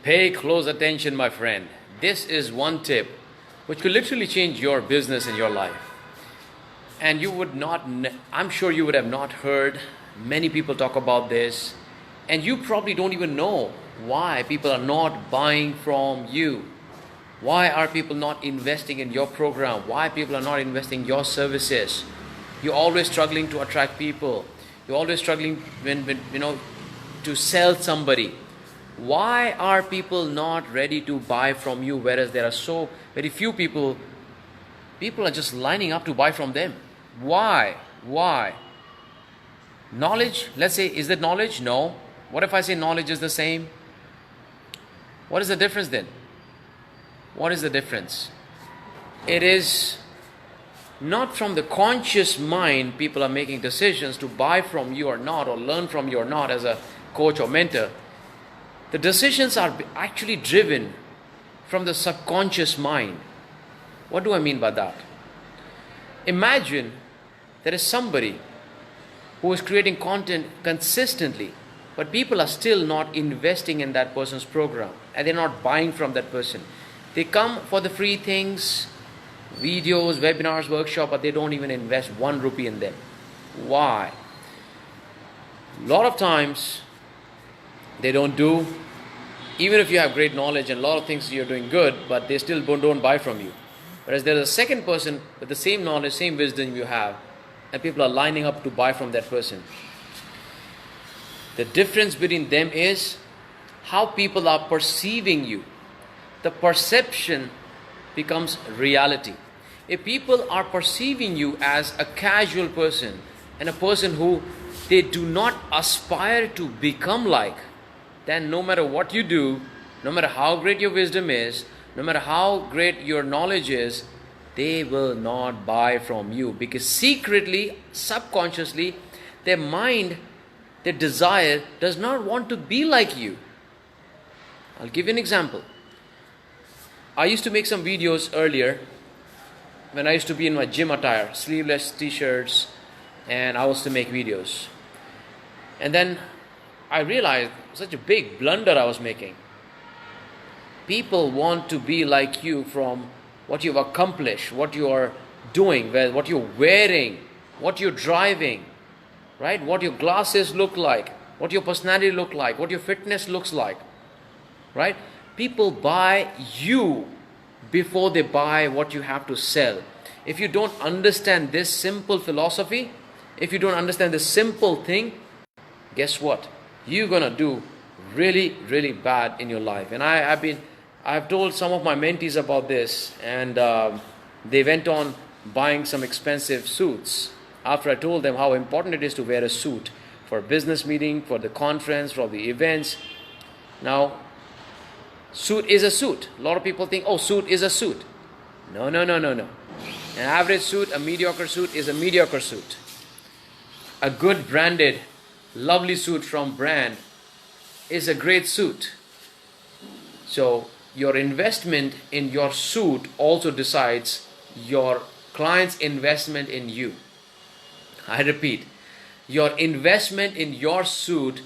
Pay close attention, my friend. This is one tip which could literally change your business and your life. And you would not, I'm sure you would have not heard many people talk about this. And you probably don't even know why people are not buying from you. Why are people not investing in your program? Why people are not investing in your services? You're always struggling to attract people. You're always struggling when to sell somebody. Why are people not ready to buy from you, whereas there are so very few people are just lining up to buy from them? Why? Knowledge, let's say, is that knowledge? No. What if I say knowledge is the same? What is the difference then? What is the difference? It is not from the conscious mind people are making decisions to buy from you or not, or learn from you or not as a coach or mentor. The decisions are actually driven from the subconscious mind. What do I mean by that? Imagine there is somebody who is creating content consistently, but people are still not investing in that person's program, and they're not buying from that person. They come for the free things, videos, webinars, workshop, but they don't even invest 1 rupee in them. Why? A lot of times they don't do, even if you have great knowledge and a lot of things you're doing good, but they still don't buy from you. Whereas there's a second person with the same knowledge, same wisdom you have, and people are lining up to buy from that person. The difference between them is how people are perceiving you. The perception becomes reality. If people are perceiving you as a casual person and a person who they do not aspire to become like, then no matter what you do, no matter how great your wisdom is, no matter how great your knowledge is, they will not buy from you, because secretly, subconsciously, their mind, their desire does not want to be like you. I'll give you an example. I used to make some videos earlier when I used to be in my gym attire, sleeveless t-shirts, and I was to make videos. And then I realized such a big blunder I was making. People want to be like you from what you've accomplished, what you are doing, what you're wearing, what you're driving, right? What your glasses look like, what your personality look like, what your fitness looks like, right? People buy you before they buy what you have to sell. If you don't understand this simple philosophy, if you don't understand this simple thing, guess what? You're gonna do really, really bad in your life. And I've told some of my mentees about this, and they went on buying some expensive suits after I told them how important it is to wear a suit for a business meeting, for the conference, for the events. Now, suit is a suit. A lot of people think, oh, suit is a suit. No. An average suit, a mediocre suit is a mediocre suit. A good branded, lovely suit from brand is a great suit. So your investment in your suit also decides your client's investment in you. I repeat, your investment in your suit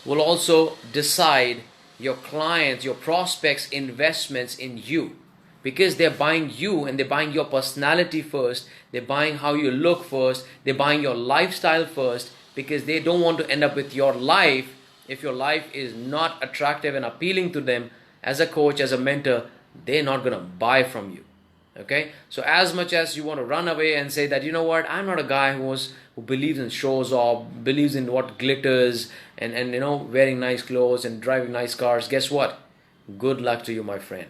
will also decide your clients, your prospects' investments in you, because they're buying you and they're buying your personality first, they're buying how you look first, they're buying your lifestyle first, because they don't want to end up with your life if your life is not attractive and appealing to them. As a coach, as a mentor, they're not going to buy from you. Okay? So as much as you want to run away and say that, you know what, I'm not a guy who believes in shows or believes in what glitters and wearing nice clothes and driving nice cars, guess what? Good luck to you, my friend.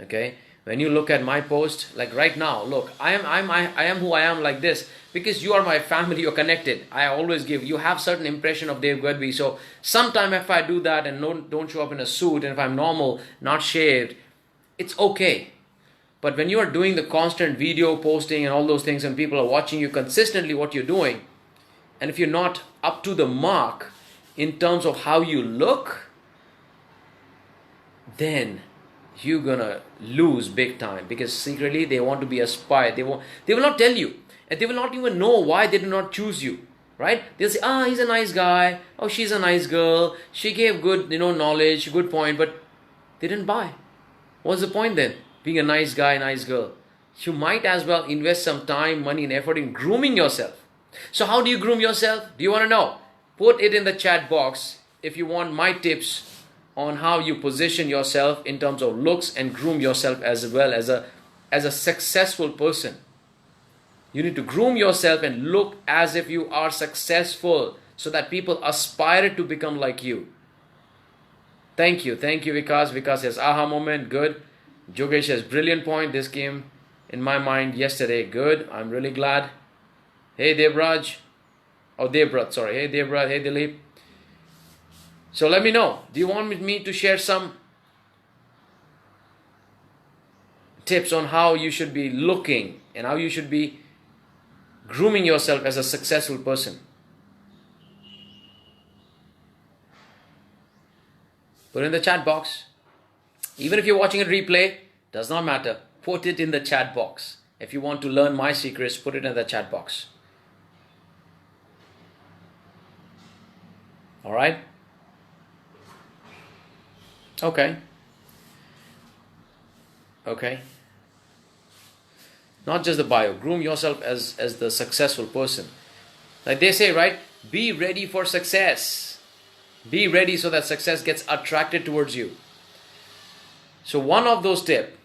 Okay? When you look at my post, like right now, look, I am who I am like this because you are my family, you're connected. I always give, you have certain impression of Dave Gadhvi. So sometime if I do that and don't show up in a suit, and if I'm normal, not shaved, it's okay. But when you are doing the constant video posting and all those things, and people are watching you consistently what you're doing, and if you're not up to the mark in terms of how you look, then you're gonna lose big time, because secretly they want to be a spy. They will not tell you, and they will not even know why they did not choose you, right? They'll say, he's a nice guy, oh, she's a nice girl, she gave good knowledge, good point, but They didn't buy. What's the point then? Being a nice guy, nice girl. You might as well invest some time, money, and effort in grooming yourself. So how do you groom yourself? Do you want to know? Put it in the chat box if you want my tips on how you position yourself in terms of looks and groom yourself as well as a successful person. You need to groom yourself and look as if you are successful so that people aspire to become like you. Thank you, Vikas. Vikas says, aha moment, good. Jogesh says, brilliant point. This came in my mind yesterday. Good, I'm really glad. Hey Devraj. Oh, Devrat, sorry. Hey Devrat, hey Dilip. So let me know. Do you want me to share some tips on how you should be looking and how you should be grooming yourself as a successful person? Put it in the chat box. Even if you're watching a replay, does not matter. Put it in the chat box. If you want to learn my secrets, put it in the chat box. All right? Okay. Not just the bio. Groom yourself as the successful person. Like they say, right? Be ready for success. Be ready so that success gets attracted towards you. So one of those tip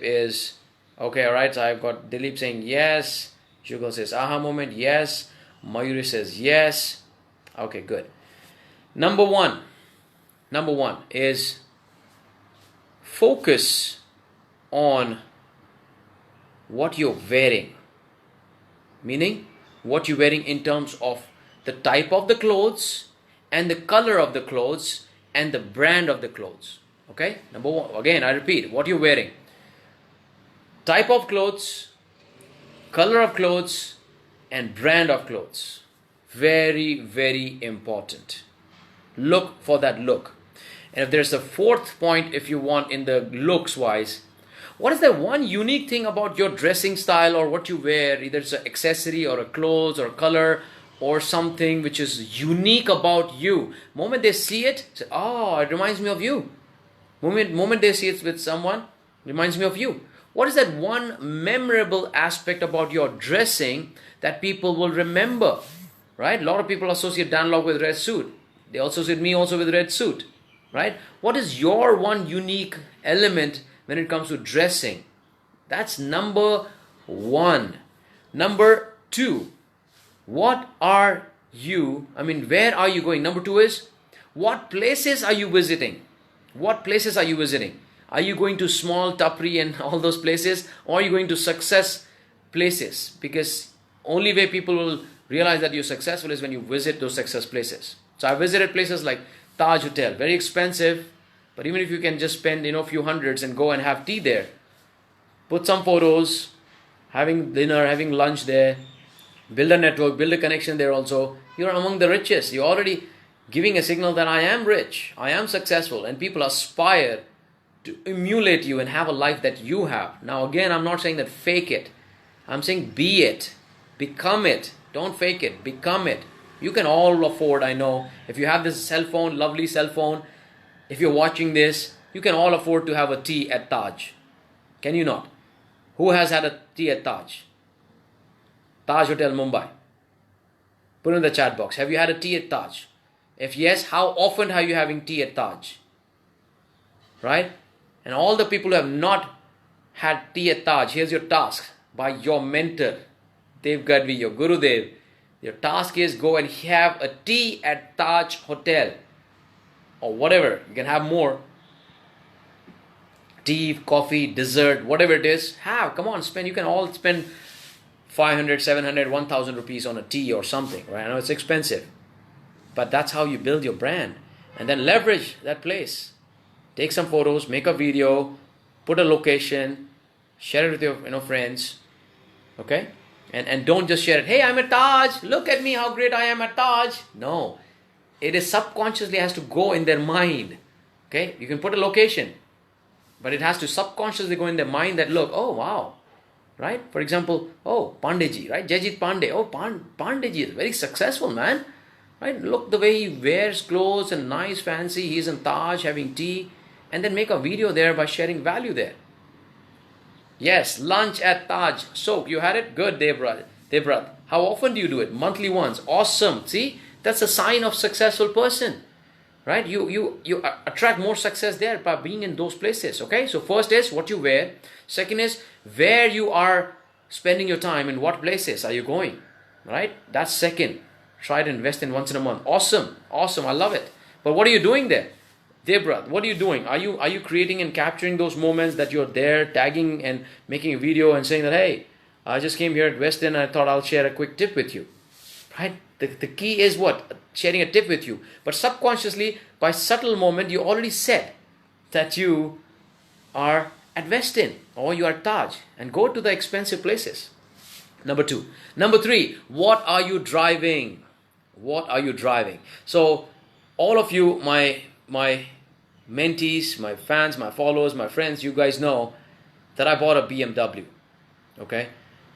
is, okay, all right, so I've got Dilip saying yes. Jugal says aha moment, yes. Mayuri says yes. Okay, good. Number one is focus on what you're wearing. Meaning, what you're wearing in terms of the type of the clothes and the color of the clothes and the brand of the clothes. Okay? Number one, again, I repeat, what you're wearing. Type of clothes, color of clothes, and brand of clothes. Very, very important. Look for that look. And if there's a fourth point, if you want, in the looks wise, what is the one unique thing about your dressing style or what you wear? Either it's an accessory or a clothes or a color or something which is unique about you. Moment they see it, say, oh, it reminds me of you. Moment they see it with someone, reminds me of you. What is that one memorable aspect about your dressing that people will remember? Right? A lot of people associate Dan Lok with red suit. They also associate me also with red suit. Right? What is your one unique element when it comes to dressing? That's number one. Number two, where are you going? Number two is, what places are you visiting? What places are you visiting? Are you going to small tapri and all those places, or are you going to success places? Because only way people will realize that you're successful is when you visit those success places. So I visited places like Taj Hotel, very expensive, but even if you can just spend a few hundreds and go and have tea there, put some photos, having dinner, having lunch there, build a network, build a connection there also, you're among the richest. You're already giving a signal that I am rich, I am successful, and people aspire to emulate you and have a life that you have. Now again, I'm not saying that fake it. I'm saying be it, become it. Don't fake it, become it. You can all afford, I know, if you have this cell phone, lovely cell phone, if you're watching this, you can all afford to have a tea at Taj. Can you not? Who has had a tea at Taj? Taj Hotel, Mumbai. Put in the chat box. Have you had a tea at Taj? If yes, how often are you having tea at Taj? Right? And all the people who have not had tea at Taj, here's your task by your mentor, Dev Gadhvi, your Guru Dev. Your task is go and have a tea at Taj Hotel or whatever. You can have more. Tea, coffee, dessert, whatever it is. Come on, spend. You can all spend 500, 700, 1,000 rupees on a tea or something, right? I know it's expensive, but that's how you build your brand. And then leverage that place. Take some photos, make a video, put a location, share it with your friends, okay? And don't just share it. Hey, I'm at Taj. Look at me, how great I am at Taj. No, it is subconsciously has to go in their mind, okay? You can put a location, but it has to subconsciously go in their mind that look, oh wow, right? For example, oh, Pandeji, right? Jajit Pandey. Oh, Pandeji is very successful, man. right? Look the way he wears clothes and nice fancy, he's in Taj having tea, and then make a video there by sharing value there. Yes, lunch at Taj. So you had it? Good, Devrat. How often do you do it? Monthly once. Awesome. See, that's a sign of successful person, right? You attract more success there by being in those places. Okay. So first is what you wear. Second is where you are spending your time and what places are you going, right? That's second. Try to invest in once in a month. Awesome, awesome. I love it. But what are you doing there? Debra, what are you doing? Are you creating and capturing those moments that you're there, tagging and making a video and saying that, hey, I just came here at West End and I thought I'll share a quick tip with you, right? The key is what? Sharing a tip with you. But subconsciously, by subtle moment, you already said that you are at West End or you are at Taj, and go to the expensive places. Number two. Number three, what are you driving? What are you driving? So all of you, my mentees, my fans, my followers, my friends, you guys know that I bought a BMW. Okay.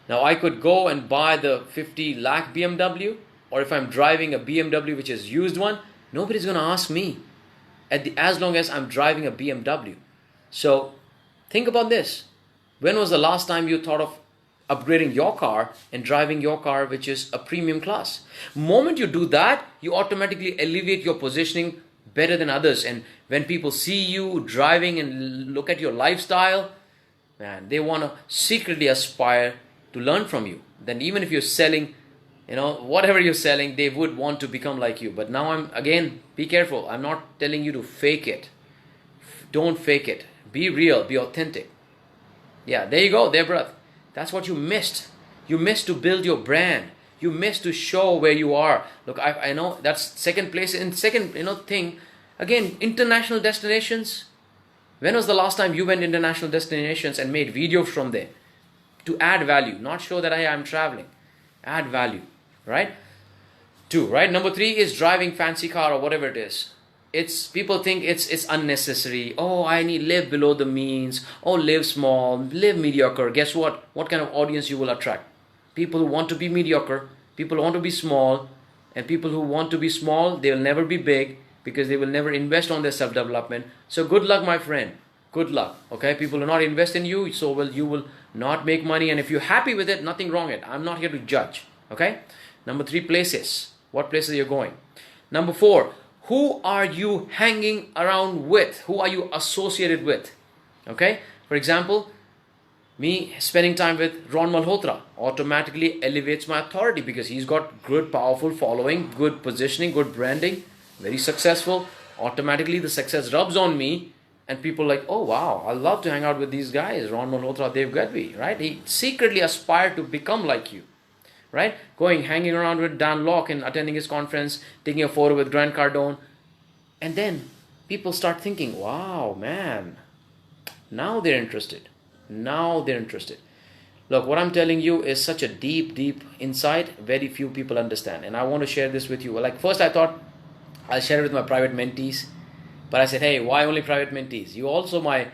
Now I could go and buy the 50 lakh BMW, or if I'm driving a BMW which is used one, nobody's going to ask me as long as I'm driving a BMW. So think about this. When was the last time you thought of upgrading your car and driving your car which is a premium class? Moment you do that, you automatically elevate your positioning better than others. And when people see you driving and look at your lifestyle, man, they want to secretly aspire to learn from you. Then even if you're selling, whatever you're selling, they would want to become like you. But now be careful. I'm not telling you to fake it. Don't fake it. Be real, be authentic. Yeah, there you go, Deborah. That's what you missed. You missed to build your brand. You missed to show where you are. Look, I know that's second place. And second, thing, again, international destinations. When was the last time you went international destinations and made videos from there? To add value, not show that I'm traveling. Add value, right? Two, right? Number three is driving fancy car or whatever it is. People think it's unnecessary. Oh, I need live below the means. Oh, live small, live mediocre. Guess what? What kind of audience you will attract? People who want to be mediocre, people who want to be small, and people who want to be small, they will never be big because they will never invest on their self-development. So good luck, my friend. Good luck. Okay, people will not invest in you, so you will not make money. And if you're happy with it, nothing wrong with it. I'm not here to judge. Okay. Number three, places. What places you're going? Number four, who are you hanging around with? Who are you associated with? Okay. For example, me spending time with Ron Malhotra automatically elevates my authority because he's got good, powerful following, good positioning, good branding, very successful. Automatically, the success rubs on me. And people are like, oh wow, I love to hang out with these guys, Ron Malhotra, Dev Gadhvi, right? He secretly aspired to become like you, right? Hanging around with Dan Locke and attending his conference, taking a photo with Grant Cardone. And then people start thinking, wow, man, now they're interested. Now they're interested. Look, what I'm telling you is such a deep, deep insight. Very few people understand. And I want to share this with you. Like first I thought I'll share it with my private mentees. But I said, hey, why only private mentees? You also my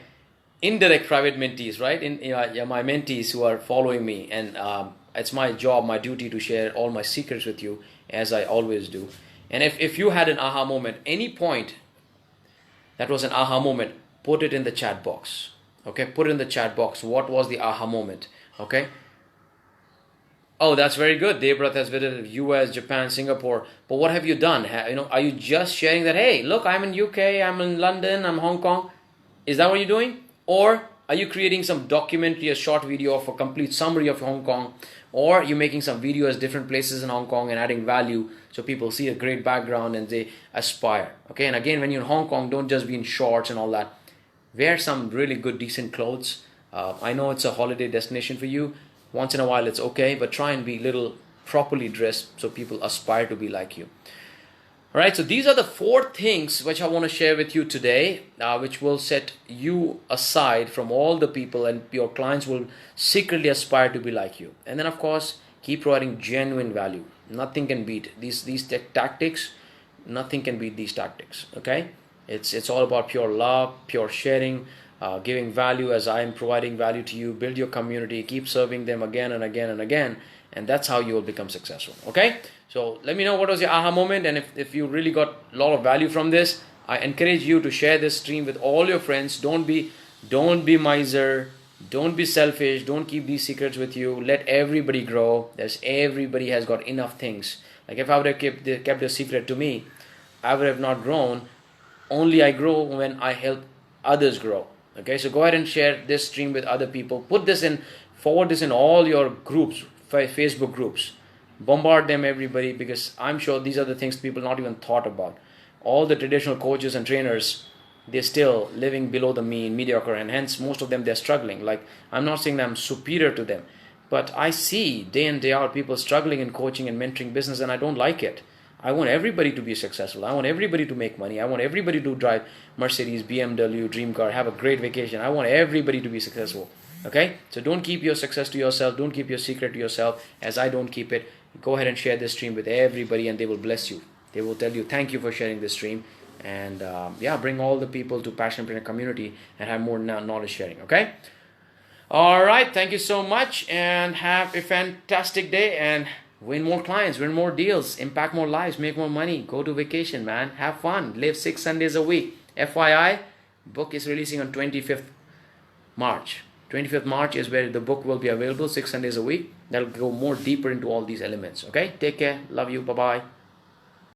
indirect private mentees, right? My mentees who are following me. And it's my job, my duty to share all my secrets with you, as I always do. And if you had an aha moment, any point that was an aha moment, put it in the chat box. Okay, put it in the chat box. What was the aha moment? Okay. Oh, that's very good. Debrat has visited US, Japan, Singapore. But what have you done? Are you just sharing that, hey, look, I'm in UK, I'm in London, I'm Hong Kong. Is that what you're doing? Or are you creating some documentary, a short video of a complete summary of Hong Kong? Or you're making some videos, different places in Hong Kong and adding value so people see a great background and they aspire. Okay, and again, when you're in Hong Kong, don't just be in shorts and all that. Wear some really good, decent clothes. I know it's a holiday destination for you. Once in a while it's okay, but try and be little properly dressed so people aspire to be like you. Alright, so these are the 4 things which I want to share with you today, which will set you aside from all the people, and your clients will secretly aspire to be like you. And then of course, keep providing genuine value. Nothing can beat these tactics. Nothing can beat these tactics. Okay, it's all about pure love, pure sharing, giving value as I am providing value to you. Build your community, keep serving them again and again and again, and that's how you will become successful. Okay, so let me know what was your aha moment, and if you really got a lot of value from this, I encourage you to share this stream with all your friends. Don't be miser, don't be selfish, don't keep these secrets with you. Let everybody grow. Everybody has got enough things. Like if I would have kept the secret to me, I would have not grown. Only I grow when I help others grow. Okay, so go ahead and share this stream with other people. Forward this in all your groups, Facebook groups. Bombard them, everybody, because I'm sure these are the things people not even thought about. All the traditional coaches and trainers, they're still living below the mean, mediocre, and hence most of them, they're struggling. Like, I'm not saying that I'm superior to them, but I see day in, day out people struggling in coaching and mentoring business, and I don't like it. I want everybody to be successful. I want everybody to make money. I want everybody to drive Mercedes, BMW, dream car, have a great vacation. I want everybody to be successful. Okay? So don't keep your success to yourself. Don't keep your secret to yourself, as I don't keep it. Go ahead and share this stream with everybody, and they will bless you. They will tell you, thank you for sharing this stream. And bring all the people to Passionpreneur community and have more knowledge sharing. Okay? All right. Thank you so much, and have a fantastic day, and win more clients, win more deals, impact more lives, make more money, go to vacation, man. Have fun. Live 6 Sundays a week. FYI, book is releasing on 25th March. 25th March is where the book will be available, 6 Sundays a week. That'll go more deeper into all these elements. Okay? Take care. Love you. Bye-bye.